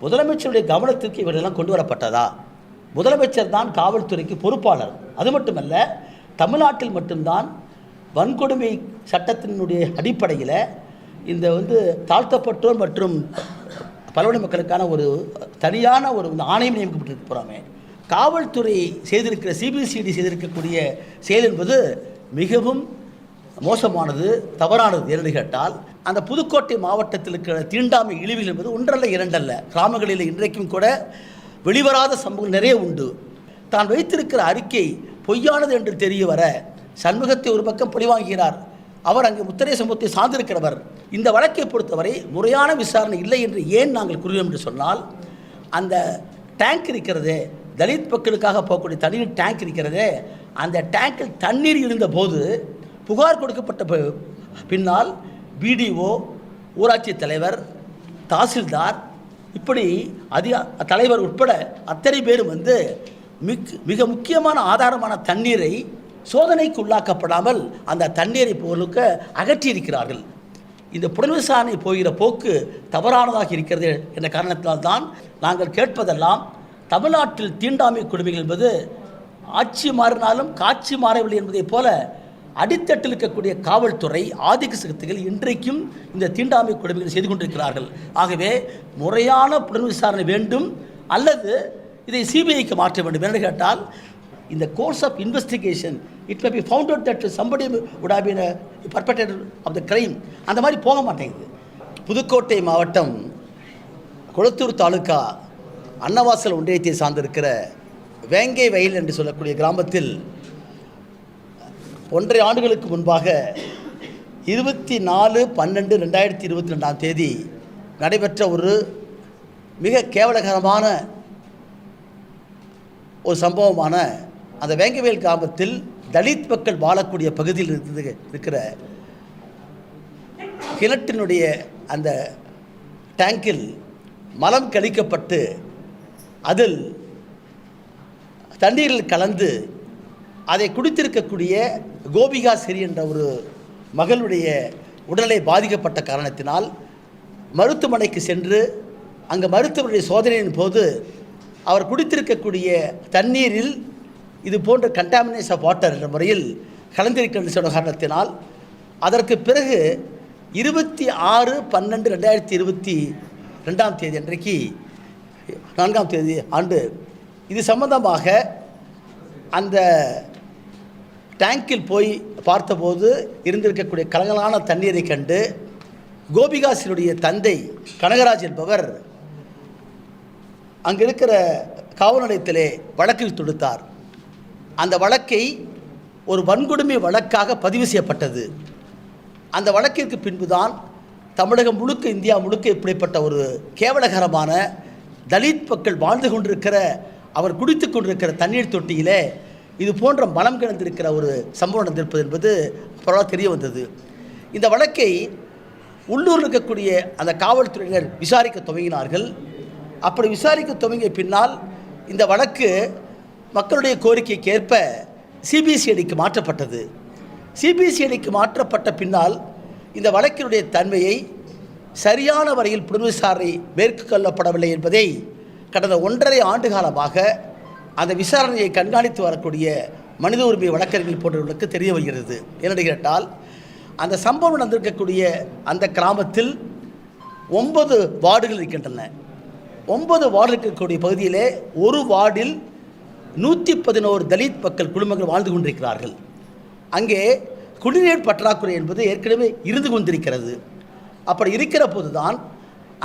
முதலமைச்சருடைய கவனத்திற்கு இவர்களெல்லாம் கொண்டு வரப்பட்டதா? முதலமைச்சர் தான் காவல்துறைக்கு பொறுப்பாளர். அது மட்டுமல்ல, தமிழ்நாட்டில் மட்டும்தான் வன்கொடுமை சட்டத்தினுடைய அடிப்படையில் இந்த தாழ்த்தப்பட்டோர் மற்றும் பழங்குடி மக்களுக்கான ஒரு தனியான ஒரு ஆணையம் நியமிக்கப்பட்டு போகிறாமே. காவல்துறை செய்திருக்கிற சிபிசிஐடி செய்திருக்கக்கூடிய செயல் என்பது மிகவும் மோசமானது, தவறானது. என்று கேட்டால், அந்த புதுக்கோட்டை மாவட்டத்தில் இருக்கிற தீண்டாமை இழிவுகள் என்பது ஒன்றல்ல இரண்டல்ல. கிராமங்களில் இன்றைக்கும் கூட வெளிவராத சம்பவங்கள் நிறைய உண்டு. தான் வைத்திருக்கிற அறிக்கை பொய்யானது என்று தெரிய வர சண்முகத்தை ஒரு பக்கம் பழிவாங்குகிறார். அவர் அங்கு முத்திரை சமூகத்தை சார்ந்திருக்கிறவர். இந்த வழக்கை பொறுத்தவரை முறையான விசாரணை இல்லை என்று ஏன் நாங்கள் கூறுகிறோம் என்று சொன்னால், அந்த டேங்க் இருக்கிறதே, தலித் மக்களுக்காக போகக்கூடிய தண்ணீர் டேங்க் இருக்கிறதே, அந்த டேங்கில் தண்ணீர் இருந்தபோது புகார் கொடுக்கப்பட்ட பின்னால் பிடிஓ, ஊராட்சி தலைவர், தாசில்தார், இப்படி தலைவர் உட்பட அத்தனை பேரும் மிக முக்கியமான ஆதாரமான தண்ணீரை சோதனைக்கு உள்ளாக்கப்படாமல் அந்த தண்ணீரை பொருளுக்க அகற்றியிருக்கிறார்கள். இந்த புலன் விசாரணை போகிற போக்கு தவறானதாக இருக்கிறது என்ற காரணத்தினால்தான் நாங்கள் கேட்பதெல்லாம், தமிழ்நாட்டில் தீண்டாமை கொடுமைகள் என்பது ஆட்சி மாறினாலும் காட்சி மாறவில்லை என்பதைப் போல அடித்தட்டில் இருக்கக்கூடிய காவல்துறை ஆதிக்க சக்திகள் இன்றைக்கும் இந்த தீண்டாமை கொடுமைகளை செய்து கொண்டிருக்கிறார்கள். ஆகவே முறையான புலன் விசாரணை வேண்டும், அல்லது இதை சிபிஐக்கு மாற்ற வேண்டும். என்று கேட்டால், இந்த course of investigation it may be found out that somebody would have been a perpetrator of the crime. அந்த மாதிரி போக மாட்டேங்குது. புதுக்கோட்டை மாவட்டம் கொளத்தூர் தாலுகா அன்னவாசல் ஒன்றியத்தை சார்ந்திருக்கிற வேங்கை வயல் என்று சொல்லக்கூடிய கிராமத்தில் 1.5 ஆண்டுகளுக்கு முன்பாக 24/12/2022 நடைபெற்ற ஒரு மிக கேவலகரமான ஒரு சம்பவமான அந்த வேங்கவேல் கிராமத்தில் தலித் மக்கள் வாழக்கூடிய பகுதியில் இருக்கிற கிணற்றினுடைய அந்த டேங்கில் மலம் கழிக்கப்பட்டு அதில் தண்ணீரில் கலந்து அதை குடித்திருக்கக்கூடிய கோபிகா சிறி என்ற ஒரு மகளுடைய உடல்நிலை பாதிக்கப்பட்ட காரணத்தினால் மருத்துவமனைக்கு சென்று அங்கே மருத்துவருடைய சோதனையின் போது அவர் குடித்திருக்கக்கூடிய தண்ணீரில் இது போன்ற கண்டாமினேஷன் ஆஃப் வாட்டர் என்ற முறையில் கலந்திருக்கின்ற சொன்ன காரணத்தினால் அதற்கு பிறகு 26/12/2022 அன்றைக்கு 4ஆம் தேதி ஆண்டு இது சம்பந்தமாக அந்த டேங்கில் போய் பார்த்தபோது இருந்திருக்கக்கூடிய கலங்கலான தண்ணீரை கண்டு கோபிகாசினுடைய தந்தை கனகராஜ் என்பவர் அங்கே இருக்கிற காவல் நிலையத்திலே வழக்கு தொடுத்தார். அந்த வழக்கை ஒரு வன்கொடுமை வழக்காக பதிவு செய்யப்பட்டது. அந்த வழக்கிற்கு பின்புதான் தமிழகம் முழுக்க, இந்தியா முழுக்க இப்படிப்பட்ட ஒரு கேவலகரமான தலித் மக்கள் வாழ்ந்து கொண்டிருக்கிற, அவர் குடித்து கொண்டிருக்கிற தண்ணீர் தொட்டியிலே இது போன்ற மலம் கிடந்திருக்கிற ஒரு சம்பவம் நடந்திருப்பது என்பது பரவாயில்ல தெரிய வந்தது. இந்த வழக்கை உள்ளூரில் இருக்கக்கூடிய அந்த காவல்துறையினர் விசாரிக்க துவங்கினார்கள். அப்படி விசாரிக்க துவங்கிய பின்னால் இந்த வழக்கு மக்களுடைய கோரிக்கைக்கு ஏற்ப சிபிசிஐடிக்கு மாற்றப்பட்டது. சிபிசிஐடிக்கு மாற்றப்பட்ட பின்னால் இந்த வழக்கினுடைய தன்மையை சரியான வரையில் புலன் விசாரணை மேற்கொள்ளப்படவில்லை என்பதை கடந்த 1.5 ஆண்டு காலமாக அந்த விசாரணையை கண்காணித்து வரக்கூடிய மனித உரிமை வழக்கறிஞர்கள் போன்றவர்களுக்கு தெரிய வருகிறது. என்னென்னு கேட்டால், அந்த சம்பவம் நடந்திருக்கக்கூடிய அந்த கிராமத்தில் 9 வார்டுகள் இருக்கின்றன. 9 வார்டு இருக்கக்கூடிய பகுதியிலே ஒரு வார்டில் 111 தலித் மக்கள் குடும்பங்கள் வாழ்ந்து கொண்டிருக்கிறார்கள். அங்கே குடிநீர் பற்றாக்குறை என்பது ஏற்கனவே இருந்து கொண்டிருக்கிறது. அப்படி இருக்கிற போதுதான்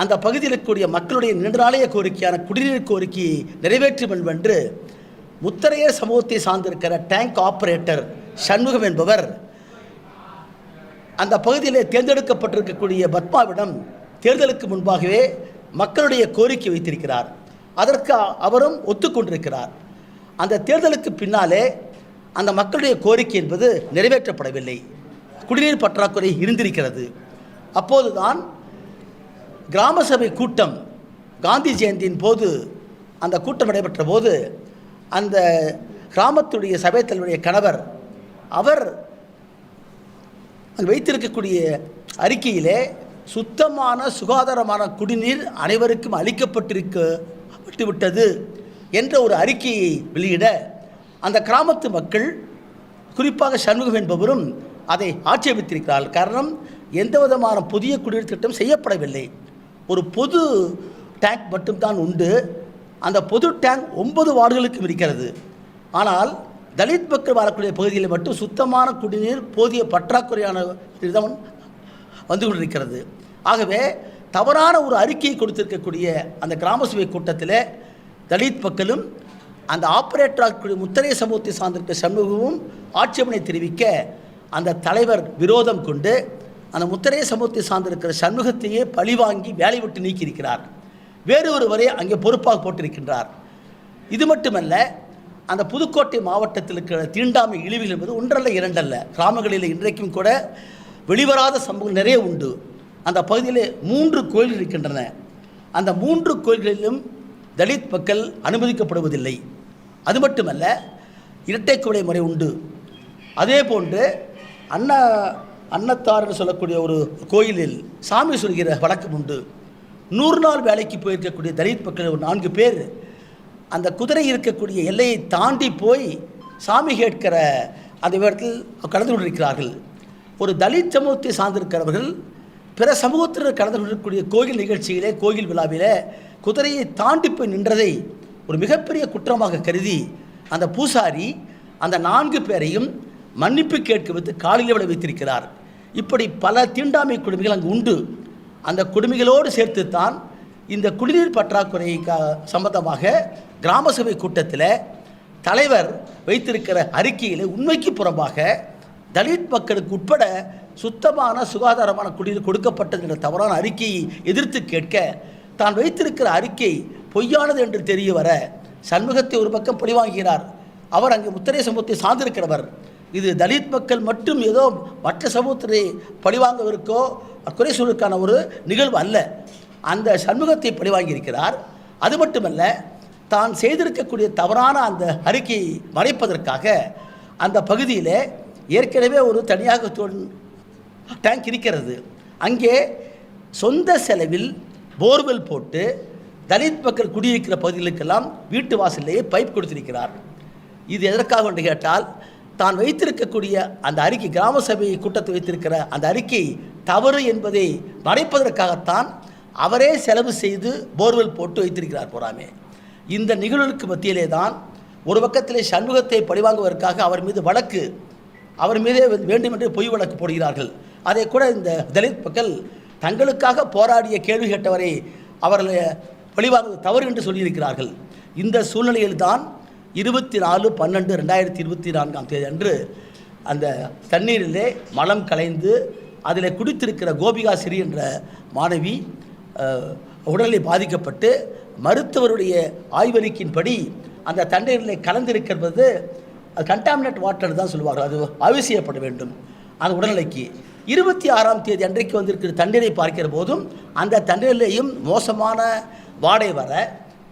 அந்த பகுதியில் இருக்கக்கூடிய மக்களுடைய நீண்ட நாளைய கோரிக்கையான குடிநீர் கோரிக்கையை நிறைவேற்ற வேண்டும் என்று முத்தரையர் சமூகத்தை சார்ந்திருக்கிற டேங்க் ஆபரேட்டர் சண்முகம் என்பவர் அந்த பகுதியிலே தேர்ந்தெடுக்கப்பட்டிருக்கக்கூடிய பத்மாவிடம் தேர்தலுக்கு முன்பாகவே மக்களுடைய கோரிக்கை வைத்திருக்கிறார். அதற்கு அவரும் ஒத்துக்கொண்டிருக்கிறார். அந்த தேர்தலுக்கு பின்னாலே அந்த மக்களுடைய கோரிக்கை என்பது நிறைவேற்றப்படவில்லை. குடிநீர் பற்றாக்குறை இருந்திருக்கிறது. அப்போதுதான் கிராம சபை கூட்டம் காந்தி ஜெயந்தியின் போது அந்த கூட்டம் நடைபெற்ற போது அந்த கிராமத்துடைய சபை தலைவருடைய கணவர் அவர் அங்கு வைத்திருக்கக்கூடிய அறிக்கையிலே சுத்தமான சுகாதாரமான குடிநீர் அனைவருக்கும் அளிக்கப்பட்டிருக்கப்பட்டுவிட்டது என்ற ஒரு அறிக்கையை வெளியிட அந்த கிராமத்து மக்கள், குறிப்பாக சண்முகம் என்பவரும் அதை ஆட்சேபித்திருக்கிறார்கள். காரணம், எந்த விதமான புதிய குடிநீர் திட்டம் செய்யப்படவில்லை. ஒரு பொது டேங்க் மட்டும்தான் உண்டு. அந்த பொது டேங்க் 9 வார்டுகளுக்கும் இருக்கிறது. ஆனால் தலித் மக்கள் வாழக்கூடிய பகுதிகளில் மட்டும் சுத்தமான குடிநீர் போதிய பற்றாக்குறையான தான் வந்து கொண்டிருக்கிறது. ஆகவே தவறான ஒரு அறிக்கையை கொடுத்திருக்கக்கூடிய அந்த கிராம சபை கூட்டத்தில் தலித் மக்களும் அந்த ஆபரேட்டராக முத்தரைய சமூகத்தை சார்ந்திருக்க சண்முகமும் ஆட்சேபனை தெரிவிக்க அந்த தலைவர் விரோதம் கொண்டு அந்த முத்தரைய சமூகத்தை சார்ந்திருக்கிற சண்முகத்தையே பழிவாங்கி வேலை விட்டு நீக்கியிருக்கிறார். வேறு ஒருவரை அங்கே பொறுப்பாக போட்டிருக்கின்றார். இது மட்டுமல்ல, அந்த புதுக்கோட்டை மாவட்டத்தில் இருக்கிற தீண்டாமை இழிவுகள் என்பது ஒன்றல்ல இரண்டல்ல. கிராமங்களில் இன்றைக்கும் கூட வெளிவராத சம்பவங்கள் நிறைய உண்டு. அந்த பகுதியில் 3 கோயில்கள் இருக்கின்றன. அந்த 3 கோயில்களிலும் தலித் மக்கள் அனுமதிக்கப்படுவதில்லை. அது மட்டுமல்ல, இரட்டை குவளை முறை உண்டு. அதே போன்று அன்னத்தார்னு சொல்லக்கூடிய ஒரு கோயிலில் சாமி சொல்கிற வழக்கம் உண்டு. 100 நாள் வேலைக்கு போயிருக்கக்கூடிய தலித் மக்கள் ஒரு 4 பேர் அந்த குதிரை இருக்கக்கூடிய எல்லையை தாண்டி போய் சாமி கேட்கிற அந்த இடத்தில் கலந்து கொண்டிருக்கிறார்கள். ஒரு தலித் சமூகத்தை சார்ந்திருக்கிறவர்கள் பிற சமூகத்தினர் கலந்து கொண்டிருக்கக்கூடிய கோயில் நிகழ்ச்சியிலே, கோயில் விழாவிலே குதிரையை தாண்டி போய் நின்றதை ஒரு மிகப்பெரிய குற்றமாக கருதி அந்த பூசாரி அந்த 4 பேரையும் மன்னிப்பு கேட்க வைத்து காலில் விட வைத்திருக்கிறார். இப்படி பல தீண்டாமை கொடுமைகள் அங்கு உண்டு. அந்த கொடுமைகளோடு சேர்த்துத்தான் இந்த குடிநீர் பற்றாக்குறை சம்பந்தமாக கிராம சபை கூட்டத்தில் தலைவர் வைத்திருக்கிற அறிக்கையில் உண்மைக்கு புறம்பாக தலித் மக்களுக்கு உட்பட சுத்தமான சுகாதாரமான குடிநீர் கொடுக்கப்பட்டது என்ற தவறான அறிக்கையை எதிர்த்து கேட்க தான் வைத்திருக்கிற அறிக்கை பொய்யானது என்று தெரிய வர சண்முகத்தை ஒரு பக்கம் பழிவாங்குகிறார். அவர் அங்கு முத்தரைய சமூகத்தை சார்ந்திருக்கிறவர். இது தலித் மக்கள் மட்டும் ஏதோ மற்ற சமூகத்தை பழிவாங்கவிருக்கோ குறை சொல்வதற்கான ஒரு நிகழ்வு அல்ல. அந்த சண்முகத்தை பழிவாங்கியிருக்கிறார். அது மட்டுமல்ல, தான் செய்திருக்கக்கூடிய தவறான அந்த அறிக்கையை மறைப்பதற்காக அந்த பகுதியில் ஏற்கனவே ஒரு தனியாக டேங்க் இருக்கிறது. அங்கே சொந்த செலவில் போர்வெல் போட்டு தலித் மக்கள் குடியிருக்கிற பகுதிகளுக்கெல்லாம் வீட்டு வாசலிலேயே பைப் கொடுத்திருக்கிறார். இது எதற்காக என்று கேட்டால், தான் வைத்திருக்கக்கூடிய அந்த அறிக்கை, கிராம சபை கூட்டத்தை வைத்திருக்கிற அந்த அறிக்கை தவறு என்பதை மறைப்பதற்காகத்தான் அவரே செலவு செய்து போர்வெல் போட்டு வைத்திருக்கிறார் போராமே. இந்த நிகழ்வுக்கு மத்தியிலே தான் ஒரு பக்கத்திலே சண்முகத்தை பழிவாங்குவதற்காக அவர் மீது வழக்கு, அவர் மீதே வேண்டுமென்றே பொய் வழக்கு போடுகிறார்கள். அதை கூட இந்த தலித் மக்கள் தங்களுக்காக போராடிய கேள்வி கேட்டவரை அவர்களை பழிவாங்குவது தவறு என்று சொல்லியிருக்கிறார்கள். இந்த சூழ்நிலையில் தான் 24/12/2024 அன்று அந்த தண்ணீரிலே மலம் கலைந்து அதில் குடித்திருக்கிற கோபிகா ஸ்ரீ என்ற மாணவி உடலை பாதிக்கப்பட்டு மருத்துவருடைய ஆய்வறிக்கையின்படி அந்த தண்ணீரில் கலந்திருக்கிறது அது கண்டாமினேட் வாட்டர் தான் சொல்லுவார்கள். அது ஆய்வு செய்யப்பட வேண்டும். அந்த உடல்நிலைக்கு 26 அன்றைக்கு வந்திருக்கிற தண்ணீரை பார்க்கிற போதும் அந்த தண்ணீரிலேயும் மோசமான வாடை வர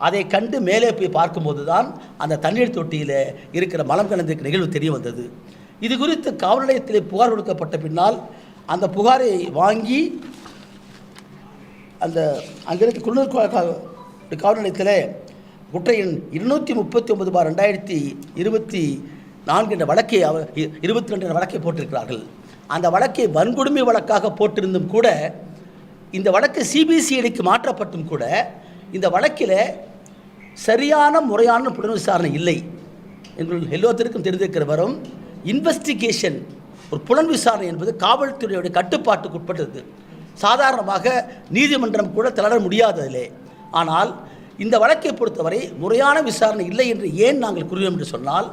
அதை கண்டு மேலே போய் பார்க்கும்போது தான் அந்த தண்ணீர் தொட்டியில் இருக்கிற மலம் கலந்திருக்கிற நிகழ்வு தெரிய வந்தது. இது குறித்து காவல் நிலையத்தில் புகார் கொடுக்கப்பட்ட பின்னால் அந்த புகாரை வாங்கி அந்த அங்கிருந்து குன்னூர் காவல் நிலையத்தில் குற்றையின் 239/2024 என்ற வழக்கை 22 என்ற வழக்கை போட்டிருக்கிறார்கள். அந்த வழக்கை வன்கொடுமை வழக்காக போட்டிருந்தும் கூட, இந்த வழக்கு சிபிசிஐடிக்கு மாற்றப்பட்டும் கூட, இந்த வழக்கில் சரியான முறையான புலன் விசாரணை இல்லை. எங்கள் எல்லோருக்கும் தெரிந்திருக்கிற வரும் இன்வெஸ்டிகேஷன், ஒரு புலன் விசாரணை என்பது காவல்துறையுடைய கட்டுப்பாட்டுக்கு உட்பட்டது. சாதாரணமாக நீதிமன்றம் கூட தளர முடியாததில்லை. ஆனால் இந்த வழக்கை பொறுத்தவரை முறையான விசாரணை இல்லை என்று ஏன் நாங்கள் கூறுகிறோம் என்று சொன்னால்,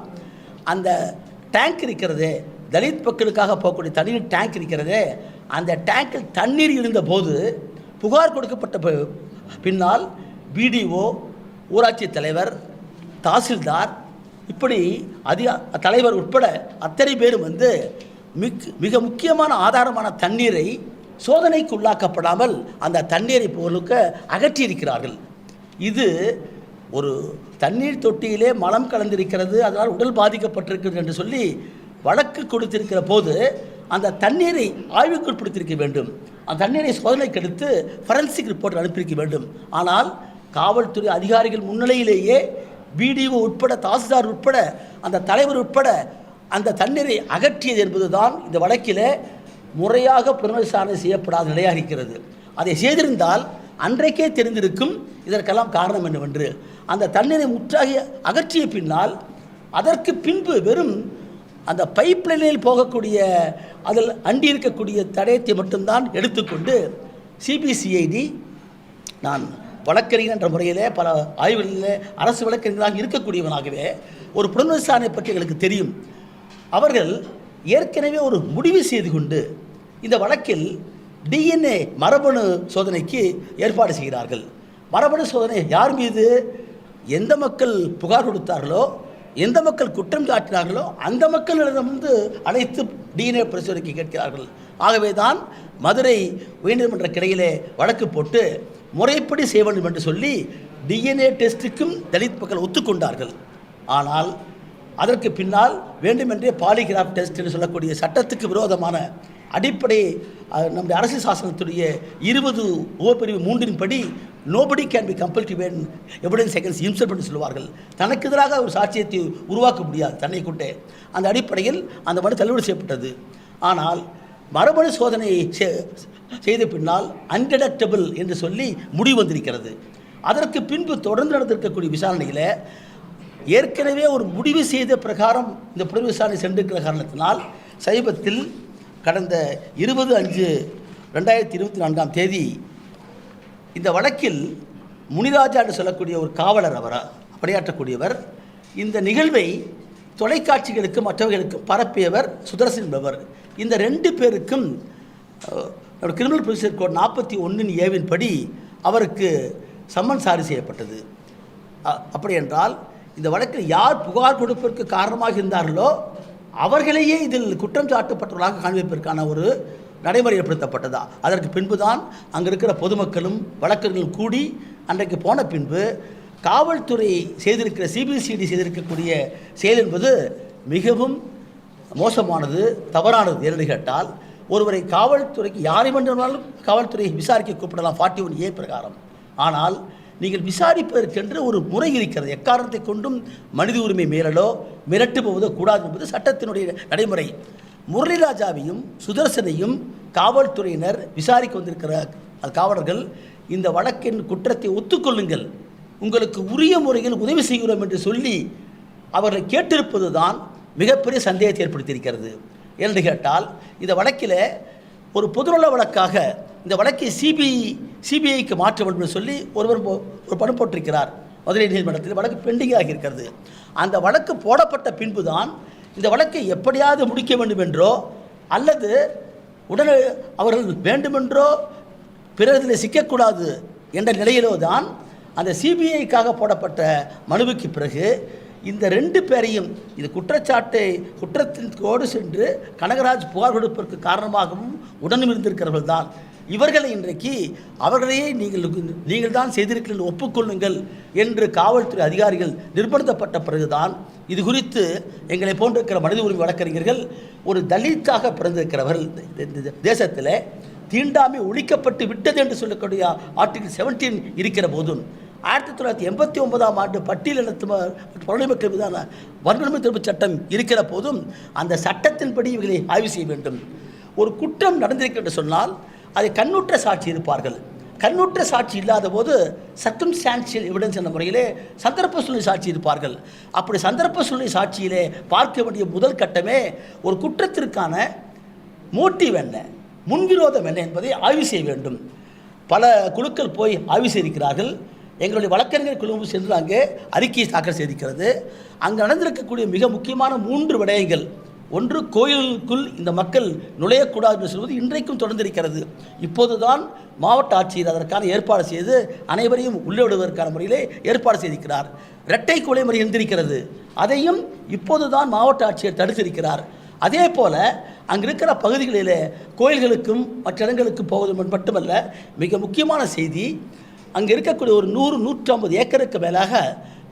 அந்த டேங்க் இருக்கிறதே, தலித் மக்களுக்காக போகக்கூடிய தண்ணீர் டேங்க் இருக்கிறதே, அந்த டேங்கில் தண்ணீர் இருந்தபோது புகார் கொடுக்கப்பட்ட பின்னால் பிடிஓ, ஊராட்சி தலைவர், தாசில்தார், இப்படி தலைவர் உட்பட அத்தனை பேரும் வந்து மிக முக்கியமான ஆதாரமான தண்ணீரை சோதனைக்கு உள்ளாக்கப்படாமல் அந்த தண்ணீரை பொருளுக்கு அகற்றியிருக்கிறார்கள். இது ஒரு தண்ணீர் தொட்டியிலே மலம் கலந்திருக்கிறது, அதனால் உடல் பாதிக்கப்பட்டிருக்கிறது என்று சொல்லி வழக்கு கொடுத்திருக்கிற போது அந்த தண்ணீரை ஆய்வுக்குட்படுத்தியிருக்க வேண்டும். அந்த தண்ணீரை சோதனைக்கு எடுத்து ஃபரன்சிக் ரிப்போர்ட் அனுப்பியிருக்க வேண்டும். ஆனால் காவல்துறை அதிகாரிகள் முன்னிலையிலேயே பிடிஓ உட்பட, தாசில்தார் உட்பட, அந்த தலைவர் உட்பட அந்த தண்ணீரை அகற்றியது என்பதுதான் இந்த வழக்கில் முறையாக புனர்விசாரணை செய்யப்படாத நிலையாக இருக்கிறது. அதை செய்திருந்தால் அன்றைக்கே தெரிந்திருக்கும் இதற்கெல்லாம் காரணம் என்னவென்று. அந்த தண்ணீரை முற்றாக அகற்றிய பின்னால் அதற்கு பின்பு வெறும் அந்த பைப் லைனில் போகக்கூடிய அதில் அண்டி இருக்கக்கூடிய தடயத்தை மட்டும்தான் எடுத்துக்கொண்டு சிபிசிஐடி, நான் வழக்கறிஞர் என்ற முறையில் பல ஆய்வுகளில் அரசு வழக்கறிஞர்களாக இருக்கக்கூடியவனாகவே ஒரு புனர்விசாரணை பற்றி எங்களுக்கு தெரியும். அவர்கள் ஏற்கனவே ஒரு முடிவு செய்து கொண்டு இந்த வழக்கில் டிஎன்ஏ மரபணு சோதனைக்கு ஏற்பாடு செய்கிறார்கள். மரபணு சோதனை யார் மீது? எந்த மக்கள் புகார் கொடுத்தார்களோ, எந்த மக்கள் குற்றம் சாட்டினார்களோ அந்த மக்களிடமிருந்து அழைத்து டிஎன்ஏ பரிசோதனைக்கு கேட்கிறார்கள். ஆகவே தான் மதுரை உயர்நீதிமன்ற கிளையிலே வழக்கு போட்டு முறைப்படி செய்ய வேண்டும் என்று சொல்லி டிஎன்ஏ டெஸ்ட்டுக்கும் தலித் மக்கள் ஒத்துக்கொண்டார்கள். ஆனால் அதற்கு பின்னால் வேண்டுமென்றே பாலிகிராஃப் டெஸ்ட் என்று சொல்லக்கூடிய சட்டத்துக்கு விரோதமான அடிப்படை நம்முடைய அரசியல் சாசனத்துடைய 20 உபப்பிரிவு 3 படி nobody can be compel to van evidence against himself என்று சொல்வார்கள். தனக்கு எதிராக ஒரு சாட்சியத்தை உருவாக்க முடியாது தன்னை கொண்டே. அந்த அடிப்படையில் அந்த மனு தள்ளுபடி செய்யப்பட்டது. ஆனால் மரபணு சோதனை செய்த பின்னால் அன்டிடக்டபிள் என்று சொல்லி முடிவு வந்திருக்கிறது. அதற்கு பின்பு தொடர்ந்து நடந்திருக்கக்கூடிய விசாரணையில் ஏற்கனவே ஒரு முடிவு செய்த பிரகாரம் இந்த புனர் விசாரணை சென்றிருக்கிற காரணத்தினால் சமீபத்தில் கடந்த 20/5/2024 இந்த வழக்கில் முனிராஜா என்று சொல்லக்கூடிய ஒரு காவலர், அவர் பணியாற்றக்கூடியவர், இந்த நிகழ்வை தொலைக்காட்சிகளுக்கு மற்றவர்களுக்கும் பரப்பியவர் சுதர்சன் என்பவர். இந்த 2 பேருக்கும் கிரிமினல் ப்ரொசீஜர் கோட் 41A படி அவருக்கு சம்மன் சாரி செய்யப்பட்டது. அப்படி என்றால் இந்த வழக்கில் யார் புகார் கொடுப்பதற்கு காரணமாக இருந்தார்களோ அவர்களையே இதில் குற்றம் சாட்டப்பட்டவர்களாக காண்பிப்பதற்கான ஒரு நடைமுறை ஏற்படுத்தப்பட்டதா. அதற்கு பின்புதான் அங்கே இருக்கிற பொதுமக்களும் வழக்கறிஞர்களும் கூடி அன்றைக்கு போன பின்பு காவல்துறை செய்திருக்கிற சிபிசிஐடி செய்திருக்கக்கூடிய செயல் என்பது மிகவும் மோசமானது, தவறானது. என்று கேட்டால் ஒருவரை காவல்துறைக்கு யாரை வேண்டுமானாலும் காவல்துறை விசாரிக்க கூப்பிடலாம் 41A பிரகாரம். ஆனால் நீங்கள் விசாரிப்பதற்கென்று ஒரு முறை இருக்கிறது. எக்காரணத்தை கொண்டும் மனித உரிமை மீறலோ மிரட்டுபோவதோ கூடாது என்பது சட்டத்தினுடைய நடைமுறை. முரளிராஜாவையும் சுதர்சனையும் காவல்துறையினர் விசாரிக்க வந்திருக்கிற காவலர்கள் இந்த வழக்கின் குற்றத்தை ஒத்துக்கொள்ளுங்கள், உங்களுக்கு உரிய முறையில் உதவி செய்கிறோம் என்று சொல்லி அவர்களை கேட்டிருப்பது தான் மிகப்பெரிய சந்தேகத்தை ஏற்படுத்தியிருக்கிறது. என்று கேட்டால் இந்த வழக்கில் ஒரு பொதுநல வழக்காக இந்த வழக்கை சிபிஐக்கு மாற்ற வேண்டும் என்று சொல்லி ஒரு பணம் போட்டிருக்கிறார். மதுரை நீதிமன்றத்தில் வழக்கு பெண்டிங்காக இருக்கிறது. அந்த வழக்கு போடப்பட்ட பின்பு தான் இந்த வழக்கை எப்படியாவது முடிக்க வேண்டும் என்றோ அல்லது உடனே அவர்கள் வேண்டுமென்றோ பிறரில் சிக்கக்கூடாது என்ற நிலையிலோ தான் அந்த சிபிஐக்காக போடப்பட்ட மனுவுக்கு பிறகு இந்த 2 பேரையும் இது குற்றத்திற்கோடு சென்று கனகராஜ் புகார் கொடுப்பதற்கு காரணமாகவும் உடனும் இருந்திருக்கிறவர்கள் தான். இவர்களை இன்றைக்கு அவர்களையே நீங்கள் தான் செய்திருக்கிறீர்கள் ஒப்புக்கொள்ளுங்கள் என்று காவல்துறை அதிகாரிகள் நிர்பந்தப்பட்ட பிறகுதான் இது குறித்து எங்களை போன்றிருக்கிற மனித உரிமை வழக்கறிஞர்கள் ஒரு தலித்தாக பிறந்திருக்கிறவர்கள் தேசத்தில் தீண்டாமை ஒழிக்கப்பட்டு விட்டது என்று சொல்லக்கூடிய ஆர்டிகிள் 17 இருக்கிற போதும் 1989 பட்டியலினத்து மக்கள் மீதான வன்கொடுமை தடுப்பு சட்டம் இருக்கிற போதும் அந்த சட்டத்தின்படி இவர்களை ஆய்வு செய்ய வேண்டும். ஒரு குற்றம் நடந்திருக்கிறது சொன்னால் அதை கண்ணுற்ற சாட்சி இருப்பார்கள். கண்ணுற்ற சாட்சி இல்லாத போது சர்க்கம்ஸ்டான்ஷியல் எவிடன்ஸ் என்ற முறையிலே சந்தர்ப்ப சூழ்நிலை சாட்சி இருப்பார்கள். அப்படி சந்தர்ப்ப சூழ்நிலை சாட்சியிலே பார்க்க வேண்டிய முதல் கட்டமே ஒரு குற்றத்திற்கான மோட்டிவ் என்ன, முன்விரோதம் என்ன என்பதை ஆய்வு செய்ய வேண்டும். பல குழுக்கள் போய் ஆய்வு செய்திருக்கிறார்கள். எங்களுடைய வழக்கறிஞர் குழு சென்று அங்கே அறிக்கையை தாக்கல் செய்திருக்கிறது. அங்கே நடந்திருக்கக்கூடிய மிக முக்கியமான 3 விடயங்கள். ஒன்று, கோயிலுக்குள் இந்த மக்கள் நுழையக்கூடாது என்று சொல்வது இன்றைக்கும் தொடர்ந்திருக்கிறது. இப்போதுதான் மாவட்ட ஆட்சியர் அதற்கான ஏற்பாடு செய்து அனைவரையும் உள்ளே விடுவதற்கான முறையிலே ஏற்பாடு செய்திருக்கிறார். இரட்டை கொலை முறை இருந்திருக்கிறது, அதையும் இப்போதுதான் மாவட்ட ஆட்சியர் தடுத்திருக்கிறார். அதே போல் அங்கே இருக்கிற பகுதிகளிலே கோயில்களுக்கும் மற்ற இடங்களுக்கும் போவது மட்டுமல்ல, மிக முக்கியமான செய்தி, அங்கே இருக்கக்கூடிய ஒரு 100-150 ஏக்கருக்கு மேலாக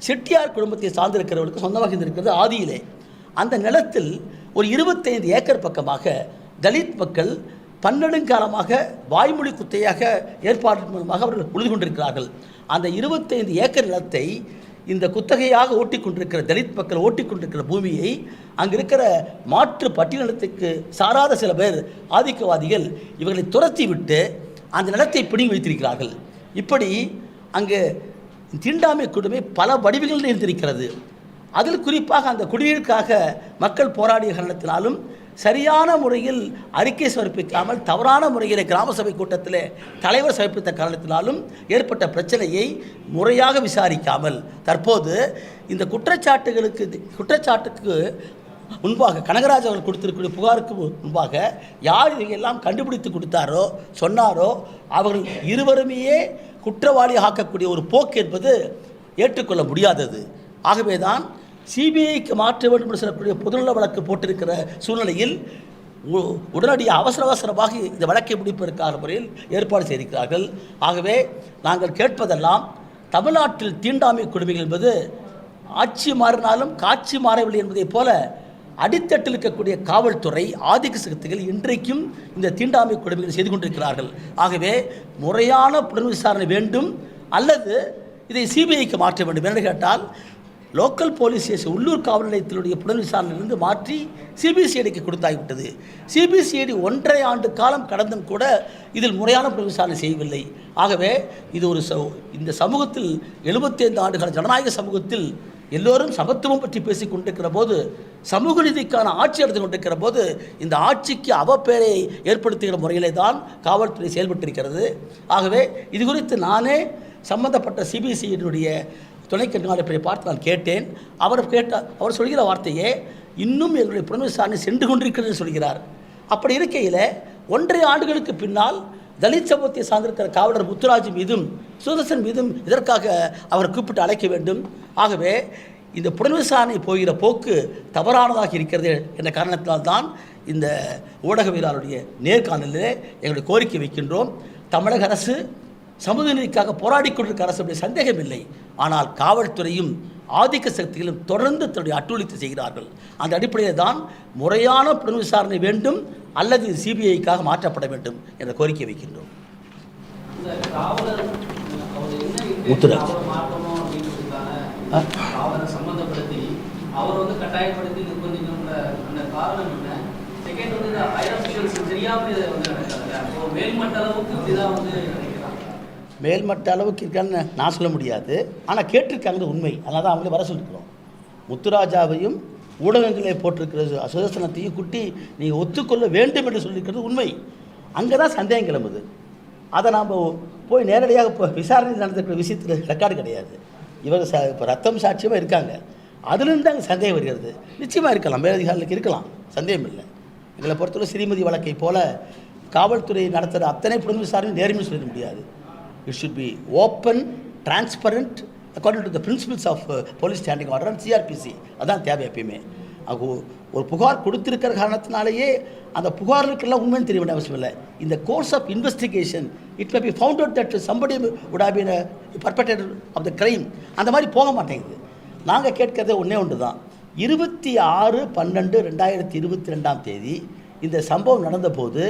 செட்டியார் குடும்பத்தை சார்ந்திருக்கிறவர்களுக்கு சொந்தமாக இருந்திருக்கிறது ஆதியிலே. அந்த நிலத்தில் ஒரு 25 ஏக்கர் பக்கமாக தலித் மக்கள் பன்னெடுங்காலமாக வாய்மொழி குத்தையாக ஏற்பாடு மூலமாக அவர்கள் உழுது கொண்டிருக்கிறார்கள். அந்த 25 ஏக்கர் நிலத்தை இந்த குத்தகையாக ஓட்டிக்கொண்டிருக்கிற தலித் மக்கள் ஓட்டிக்கொண்டிருக்கிற பூமியை அங்கே இருக்கிற மாற்று பட்டியலினத்துக்கு சாராத சில பேர் ஆதிக்கவாதிகள் இவர்களை துரத்தி விட்டு அந்த நிலத்தை பிடுங்கி வைத்திருக்கிறார்கள். இப்படி அங்கு தீண்டாமை கொடுமை பல வடிவங்களில் இருந்திருக்கிறது. அதில் குறிப்பாக அந்த குடிநீருக்காக மக்கள் போராடிய காரணத்தினாலும் சரியான முறையில் அறிக்கை சமர்ப்பிக்காமல் தவறான முறையில் கிராம சபை கூட்டத்தில் தலைவர் சமர்ப்பித்த காரணத்தினாலும் ஏற்பட்ட பிரச்சனையை முறையாக விசாரிக்காமல் தற்போது இந்த குற்றச்சாட்டுக்கு முன்பாக கனகராஜ் அவர்கள் கொடுத்திருக்கிற புகாருக்கு முன்பாக யார் இதையெல்லாம் கண்டுபிடித்து கொடுத்தாரோ சொன்னாரோ அவர்கள் இருவருமே குற்றவாளி ஆக்கக்கூடிய ஒரு போக்கு என்பது ஏற்றுக்கொள்ள முடியாதது. ஆகவேதான் சிபிஐக்கு மாற்ற வேண்டும் என்று சொல்லக்கூடிய பொதுநல வழக்கு போட்டிருக்கிற சூழ்நிலையில் உடனடியாக அவசரமாக இந்த வழக்கை முடிப்பதற்கான முறையில் ஏற்பாடு செய்திருக்கிறார்கள். ஆகவே நாங்கள் கேட்பதெல்லாம் தமிழ்நாட்டில் தீண்டாமை கொடுமைகள் என்பது ஆட்சி மாறினாலும் காட்சி மாறவில்லை என்பதைப் போல அடித்தட்டில் இருக்கக்கூடிய காவல்துறை ஆதிக்க சக்திகள் இன்றைக்கும் இந்த தீண்டாமை கொடுமைகளை செய்து கொண்டிருக்கிறார்கள். ஆகவே முறையான புலன் விசாரணை வேண்டும் அல்லது இதை சிபிஐக்கு மாற்ற வேண்டும் என்று கேட்டால் லோக்கல் போலீஸ் ஸ்டேஷன் உள்ளூர் காவல் நிலையத்தினுடைய புலன் விசாரணையிலிருந்து மாற்றி சிபிசிஐடிக்கு கொடுத்தாகிவிட்டது. சிபிசிஐடி 1.5 ஆண்டு காலம் கடந்தும் கூட இதில் முறையான புலன் விசாரணை செய்யவில்லை. ஆகவே இது ஒரு இந்த சமூகத்தில் 75 ஆண்டுகால ஜனநாயக சமூகத்தில் எல்லோரும் சமத்துவம் பற்றி பேசிக் கொண்டிருக்கிற போது சமூக நீதிக்கான ஆட்சி எடுத்து கொண்டிருக்கிற போது இந்த ஆட்சிக்கு அவப்பெயரை ஏற்படுத்துகிற முறையிலே தான் காவல்துறை செயல்பட்டிருக்கிறது. ஆகவே இது குறித்து நானே சம்பந்தப்பட்ட சிபிசிஐடியுடைய துணை கண்காணிப்பை பார்த்து நான் கேட்டேன். அவர் சொல்கிற வார்த்தையே இன்னும் எங்களுடைய புலன் விசாரணை சென்று கொண்டிருக்கிறது சொல்கிறார். அப்படி இருக்கையில் 1.5 ஆண்டுகளுக்கு பின்னால் தலித் சமூகத்தை சார்ந்திருக்கிற காவலர் முத்துராஜ் மீதும் சுதர்சன் மீதும் இதற்காக அவர் கூப்பிட்டு அழைக்க வேண்டும். ஆகவே இந்த புலன் விசாரணை போகிற போக்கு தவறானதாக இருக்கிறது என்ற காரணத்தினால்தான் இந்த ஊடகவியலாளருடைய நேர்காணலில் எங்களுடைய கோரிக்கை வைக்கின்றோம். தமிழக அரசு சமூக நீதிக்காக போராடி கொண்டிருக்கிற அரசு சந்தேகம் இல்லை. ஆனால் காவல்துறையும் ஆதிக்க சக்திகளும் தொடர்ந்து தன்னுடைய அட்டூழித்து செய்கிறார்கள். அந்த அடிப்படையில் தான் முறையான புலன் விசாரணை வேண்டும் அல்லது சிபிஐக்காக மாற்றப்பட வேண்டும் என்ற கோரிக்கை வைக்கின்றோம். முத்துராஜ் மேல்மட்ட அளவுக்கு இருக்கான்னு நான் சொல்ல முடியாது. ஆனால் கேட்டிருக்காங்க உண்மை. அதனால தான் அவங்களே வர சொல்லியிருக்கிறோம். முத்துராஜாவையும் ஊடகங்களே போட்டிருக்கிற சுதர்சனத்தையும் குட்டி நீங்கள் ஒத்துக்கொள்ள வேண்டும் என்று சொல்லியிருக்கிறது உண்மை. அங்கே தான் சந்தேகம் கிளம்புது. அதை நாம் போய் நேரடியாக இப்போ விசாரணை நடந்திருக்கிற விஷயத்தில் ரெக்கார்டு கிடையாது. இவங்க இப்போ ரத்தம் சாட்சியமாக இருக்காங்க. அதுலேருந்து அங்கே சந்தேகம் வருகிறது. நிச்சயமாக இருக்கலாம், மேலதிகாரிகளுக்கு இருக்கலாம், சந்தேகம் இல்லை. எங்களை பொறுத்தவரை ஸ்ரீமதி வழக்கை போல காவல்துறை நடத்துகிற அத்தனை புலன் விசாரணை நேர்மையாக சொல்லிட முடியாது. It should be open, transparent according to the principles of police standing order and CRPC. அதான் தேவை. எப்பயுமே ஒரு புகார் கொடுத்திருக்கிற காரணத்தினாலேயே அந்த புகார்களுக்கெல்லாம் உண்மைன்னு தெரிய வேண்டிய அவசியம் இல்லை. இந்த course of investigation it may be found out that somebody would have been a perpetrator of the crime. அந்த மாதிரி போக மாட்டேங்குது. நாங்கள் கேட்கறதே ஒன்று தான். 26/12/2022 இந்த சம்பவம் நடந்தபோது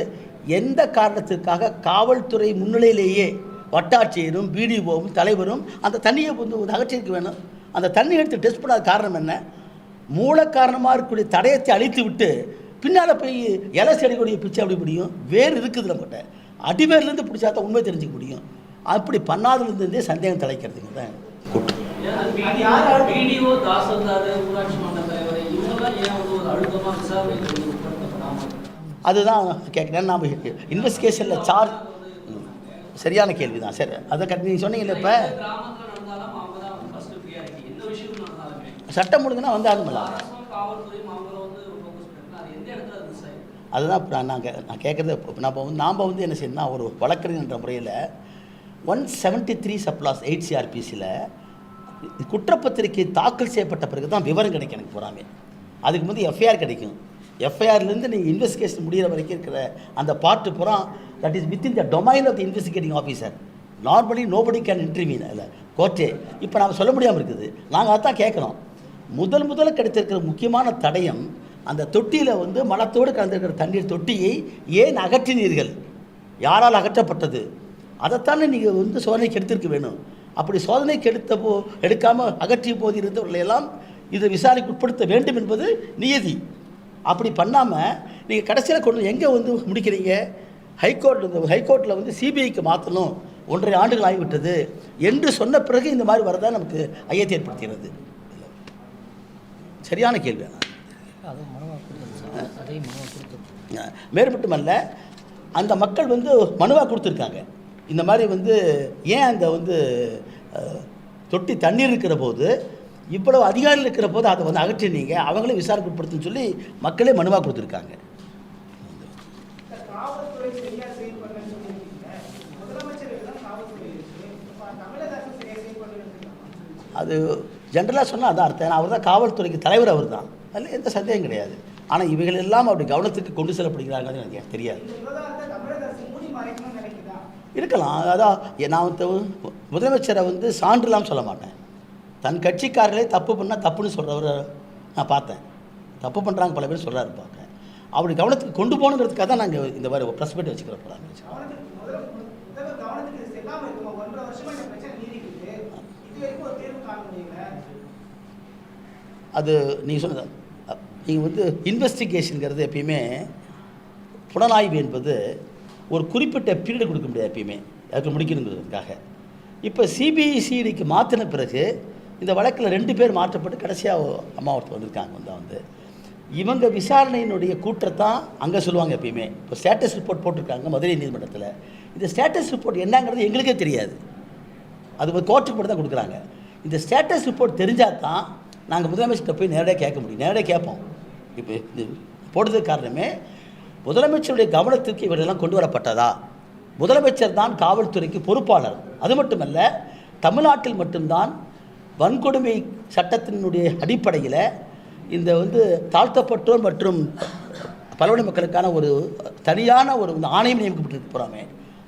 எந்த காரணத்திற்காக காவல்துறை முன்னிலையிலேயே வட்டாட்சியரும் பிடிஓவும் தலைவரும் அந்த தண்ணியை வந்து அகற்றிருக்க வேணும். அந்த தண்ணி எடுத்து டெஸ்ட் பண்ணாத காரணம் என்ன? மூல காரணமாக இருக்கக்கூடிய தடயத்தை அழித்து விட்டு பின்னால் போய் இலை செடிக்கூடிய பிச்சை அப்படி முடியும். வேறு இருக்குது நம்மகிட்ட. அடிவேர்லேருந்து பிடிச்சா தான் உண்மை தெரிஞ்சுக்க முடியும். அப்படி பண்ணாததுலேருந்தே சந்தேகம் தலைக்கிறதுங்க தான் கூட்டம். அதுதான் கேட்குறேன். நாம் இன்வெஸ்டிகேஷனில் சார்ஜ் சரியான கேள்வி தான். சரி, அதை நீங்கள் சொன்னீங்கல்ல, இப்போ சட்டம் ஒழுங்குனா வந்து ஆகுமில்ல, அதுதான் இப்போ நான் கேட்குறது. நாம் வந்து என்ன செய்யணும்னா, ஒரு வழக்கறிஞர் முறையில் 173 சப்ளாஸ் 8 CRPCயில் குற்றப்பத்திரிகை தாக்கல் செய்யப்பட்ட பிறகு தான் விவரம் கிடைக்கும். எனக்கு போகாமே அதுக்கு வந்து எஃப்ஐஆர் கிடைக்கும். எஃப்ஐஆர்லேருந்து நீங்கள் இன்வெஸ்டிகேஷன் முடிகிற வரைக்கும் இருக்கிற அந்த பார்ட்டு பூரா that is within the domain of the investigating officer. Normally nobody can இன்டர்வியூன் இல்லை கோர்ட்டே. இப்போ நாம் சொல்ல முடியாமல் இருக்குது. நாங்கள் அதான் கேட்குறோம். முதல்ல கிடைத்திருக்கிற முக்கியமான தடயம் அந்த தொட்டியில் வந்து மலத்தோடு கலந்துருக்கிற தண்ணீர் தொட்டியை ஏன் அகற்றினீர்கள், யாரால் அகற்றப்பட்டது, அதைத்தானே நீங்கள் வந்து சோதனைக்கு எடுத்திருக்க வேணும். அப்படி சோதனைக்கு எடுக்காமல் அகற்றிய போது இருந்தவர்களையெல்லாம் இதை விசாரணைக்கு உட்படுத்த வேண்டும் என்பது நியதி. அப்படி பண்ணாமல் நீங்கள் கடைசியில் கொண்டு எங்கே வந்து முடிக்கிறீங்க, ஹைகோர்ட்டில் வந்து சிபிஐக்கு மாற்றணும், 1.5 ஆண்டுகள் ஆகிவிட்டது என்று சொன்ன பிறகு இந்த மாதிரி வரதான் நமக்கு ஐயத்தை ஏற்படுத்துகிறது. சரியான கேள்வி. மேற்பட்டுமல்ல, அந்த மக்கள் வந்து மனுவாக கொடுத்துருக்காங்க. இந்த மாதிரி வந்து ஏன் அந்த வந்து தொட்டி தண்ணீர் இருக்கிற போது இவ்வளவு அதிகாரிகள் இருக்கிற போது அதை வந்து அகற்றினீங்க, அவங்களே விசாரணை உட்படுத்துன்னு சொல்லி மக்களே மனுவாக கொடுத்துருக்காங்க. அது ஜென்ரலாக சொன்னால் அதான் அர்த்தம். அவர் தான் காவல்துறைக்கு தலைவர், அவர் தான், அதில் எந்த சந்தேகம் கிடையாது. ஆனால் இவைகள் எல்லாம் அவருடைய கவனத்துக்கு கொண்டு செல்லப்படுகிறாங்க எனக்கு தெரியாது. இருக்கலாம். அதான் நான் வந்து முதலமைச்சரை வந்து சான்றுலாம் சொல்ல மாட்டேன். தன் கட்சிக்காரர்களே தப்பு பண்ணால் தப்புன்னு சொல்கிறவர் நான் பார்த்தேன். தப்பு பண்ணுறாங்க பல பேர் சொல்கிறாரு பார்க்க. அப்படி கவனத்துக்கு கொண்டு போகணுங்கிறதுக்காக தான் நாங்கள் இந்த மாதிரி ப்ரெஸ் மீட் வச்சுக்கிறோம். அது நீங்கள் சொன்னது, நீங்கள் வந்து இன்வெஸ்டிகேஷனுங்கிறது எப்பயுமே புலனாய்வு என்பது ஒரு குறிப்பிட்ட பீரியட் கொடுக்க முடியாது, எப்பயுமே அதுக்கு முடிக்கணுங்கிறதுக்காக. இப்போ சிபிஐசிடிக்கு மாற்றின பிறகு இந்த வழக்கில் 2 பேர் மாற்றப்பட்டு கடைசியாக அம்மா ஒருத்தர் வந்திருக்காங்க. வந்து இவங்க விசாரணையினுடைய கூற்றத்தான் அங்கே சொல்லுவாங்க எப்பயுமே. இப்போ ஸ்டேட்டஸ் ரிப்போர்ட் போட்டிருக்காங்க மதுரை நீதிமன்றத்தில். இந்த ஸ்டேட்டஸ் ரிப்போர்ட் என்னங்கிறது எங்களுக்கே தெரியாது, அது ஒரு கோர்ட்டுக்கு மட்டும் தான் கொடுக்குறாங்க. இந்த ஸ்டேட்டஸ் ரிப்போர்ட் தெரிஞ்சால் தான் நாங்கள் முதலமைச்சர்கிட்ட போய் நேரடியாக கேட்க முடியும், நேரடியாக கேட்போம். இப்போ இது போடுறதுக்கு காரணமே முதலமைச்சருடைய கவனத்துக்கு இவரெல்லாம் கொண்டு வரப்பட்டதா, முதலமைச்சர் தான் காவல்துறைக்கு பொறுப்பாளர். அது மட்டுமல்ல, தமிழ்நாட்டில் மட்டும்தான் வன்கொடுமை சட்டத்தினுடைய அடிப்படையில் இந்த வந்து தாழ்த்தப்பட்டோர் மற்றும் பழங்குடி மக்களுக்கான ஒரு தனியான ஒரு ஆணையம் நியமிக்கப்பட்டு போகிறாமே,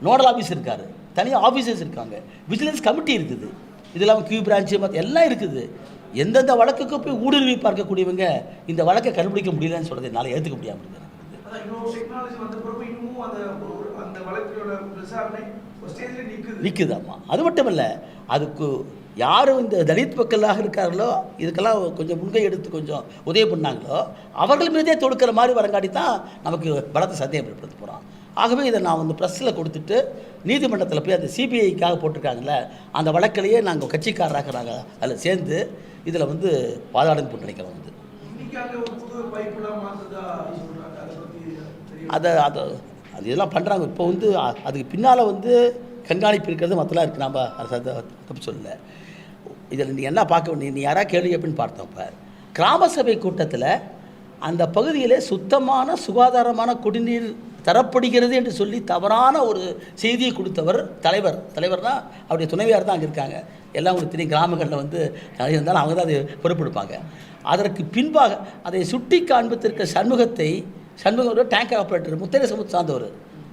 நோடல் ஆஃபீஸ் இருக்கார், தனியாக ஆஃபீஸர்ஸ் இருக்காங்க, விஜிலன்ஸ் கமிட்டி இருக்குது, இதெல்லாம் கியூ பிரான்ச்சு எல்லாம் இருக்குது. எந்தெந்த வழக்குக்கு போய் ஊடுருவி பார்க்கக்கூடியவங்க இந்த வழக்கை கண்டுபிடிக்க முடியலன்னு சொல்கிறது என்னால் ஏற்றுக்க முடியாமல் இருக்குது. நிற்குதாம்மா. அது மட்டும் இல்லை, அதுக்கு யாரும் இந்த தலித் மக்களாக இருக்கார்களோ, இதுக்கெல்லாம் கொஞ்சம் முன்கை எடுத்து கொஞ்சம் உதவி பண்ணாங்களோ, அவர்கள் மீதே தொடுக்கிற மாதிரி வரங்காட்டி தான் நமக்கு பலத்தை சந்தேகம் ஏற்படுத்த போகிறோம். ஆகவே இதை நான் வந்து ப்ரெஸ்ஸில் கொடுத்துட்டு நீதிமன்றத்தில் போய் அந்த சிபிஐக்காக போட்டிருக்காங்களே அந்த வழக்கிலேயே நாங்கள் கட்சிக்காரராக நாங்கள் அதில் சேர்ந்து இதில் வந்து வாதாடுன்னு போட்டு நினைக்கிறோம். வந்து அதை அது அது இதெல்லாம் பண்ணுறாங்க. இப்போ வந்து அதுக்கு பின்னால் வந்து கண்காணிப்பு இருக்கிறது மற்றலாம் இருக்குது. நாம் தப்பு சொல்லலை. இதில் நீ என்ன பார்க்க வேண்டிய, நீ யாராவது கேள்வி எப்படின்னு பார்த்தோம். இப்போ கிராம சபை கூட்டத்தில் அந்த பகுதியிலே சுத்தமான சுகாதாரமான குடிநீர் தரப்படுகிறது என்று சொல்லி தவறான ஒரு செய்தியை கொடுத்தவர் தலைவர்னால் அவருடைய துணைவியார் தான் அங்கே இருக்காங்க. எல்லாம் உங்களுக்கு தெரியும், கிராமங்களில் வந்து இருந்தாலும் அவங்க தான் அதை பொறுப்பெடுப்பாங்க. அதற்கு பின்பாக அதை சுட்டி காண்பித்திருக்க சண்முகம் டேங்க் ஆப்ரேட்டர் முத்திரை சமூகத்தை சார்ந்தவர்.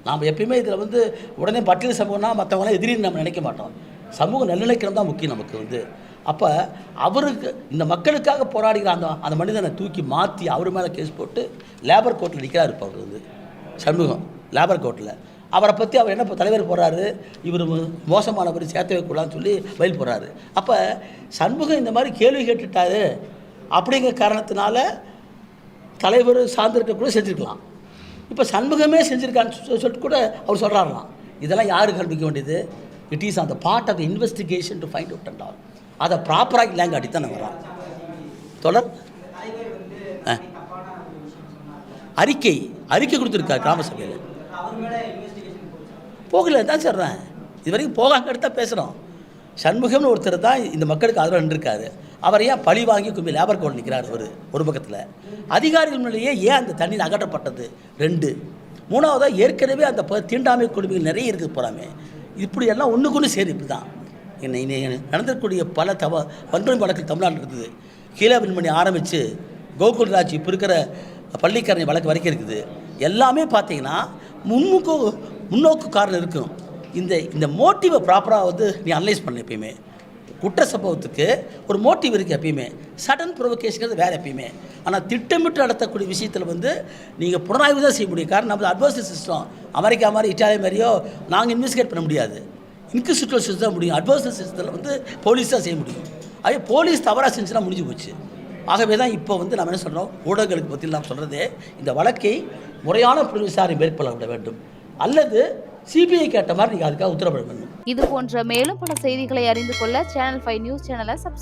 நாம் எப்பயுமே இதில் வந்து உடனே பட்டியல் சமூகம்னா மற்றவங்களாம் எதிரின்னு நம்ம நினைக்க மாட்டோம். சமூக நல்லிணக்கம் தான் முக்கியம் நமக்கு வந்து. அப்போ அவருக்கு இந்த மக்களுக்காக போராடுகிற அந்த மனிதனை தூக்கி மாற்றி அவர் மேலே கேஸ் போட்டு லேபர் கோர்ட்டில் நிற்கிறார். இப்போ அவர் வந்து சண்முகம் லேபர் கோர்ட்டில் அவரை பற்றி அவர் என்ன தலைவர் போகிறாரு, இவர் மோசமானவர் சேர்த்து வைக்கூடாதுன்னு சொல்லி வயல் போகிறாரு. அப்போ சண்முகம் இந்த மாதிரி கேள்வி கேட்டுட்டாரு அப்படிங்கிற காரணத்தினால தலைவர் சார்ந்திருக்க கூட செஞ்சுருக்கலாம். இப்போ சண்முகமே செஞ்சுருக்கான்னு சொல்லிட்டு கூட அவர் சொல்கிறாரலாம். இதெல்லாம் யாரு கல்விக்க வேண்டியது? It is on the part of the investigation to find out and all. அதை ப்ராப்பராக இல்லைங்காட்டி தான் வரோம். தொடர் அறிக்கை கொடுத்துருக்காரு கிராம சபையில். போகல தான் சொல்கிறேன், இது வரைக்கும் போகாங்க எடுத்தால் பேசுகிறோம். சண்முகம்னு ஒருத்தர் தான் இந்த மக்களுக்கு ஆதரவு நின்றுருக்காரு. அவர் ஏன் பழி வாங்கி கும்பி லேபர் கோர்ட் நிற்கிறார்? ஒரு பக்கத்தில் அதிகாரிகள் முன்னிலேயே ஏன் அந்த தண்ணீர் அகற்றப்பட்டது? 2. 3வதாக ஏற்கனவே அந்த தீண்டாமை கொடுமைகள் நிறைய இருக்குது போகிறாமே. இப்படி எல்லாம் ஒன்றுக்கு சரி. இப்படி தான் நடந்திருக்கக்கூடிய பல வன்கொடுமை வழக்கு தமிழ்நாட்டில் இருக்குது. கீழாவின்மணி ஆரம்பித்து கோகுல்ராஜ் இப்போ இருக்கிற பள்ளிக்கரணை வழக்கு வரைக்கும் இருக்குது. எல்லாமே பார்த்தீங்கன்னா முன்னோக்கு காரணம் இருக்கும். இந்த மோட்டிவை ப்ராப்பராக வந்து நீ அனலைஸ் பண்ண எப்பயுமே குற்ற சம்பவத்துக்கு ஒரு மோட்டிவ் இருக்குது எப்பயுமே. சடன் ப்ரொவொகேஷன் வேறு எப்பயுமே. ஆனால் திட்டமிட்டு நடத்தக்கூடிய விஷயத்தில் வந்து நீங்கள் புலனாய்வு தான் செய்ய முடியும். காரணம் நம்ம அட்வர்சரி சிஸ்டம் அமெரிக்கா மாதிரி இட்டாலியா மாதிரியோ நாங்கள் இன்வெஸ்டிகேட் பண்ண முடியாது. இன்க்விசிட்டிவ் சிஸ்டம் தான் முடியும். அட்வர்சரி சிஸ்டத்தில் வந்து போலீஸ் தான் செய்ய முடியும். அதே போலீஸ் தவறாக செஞ்சுன்னா முடிஞ்சு போச்சு. ஆகவே தான் இப்போ வந்து நம்ம என்ன சொல்கிறோம், ஊடகங்களுக்கு பற்றி நாம் சொல்கிறதே இந்த வழக்கை முறையான புலன் விசாரணை மேற்கொள்ளப்பட வேண்டும், அல்லது சிபிஐ கேட்ட மாதிரி நீங்கள் அதுக்காக உத்தரவிட வேண்டும். இது போன்ற மேலும் பல செய்திகளை அறிந்து கொள்ள Channel 5 நியூஸ் சேனலை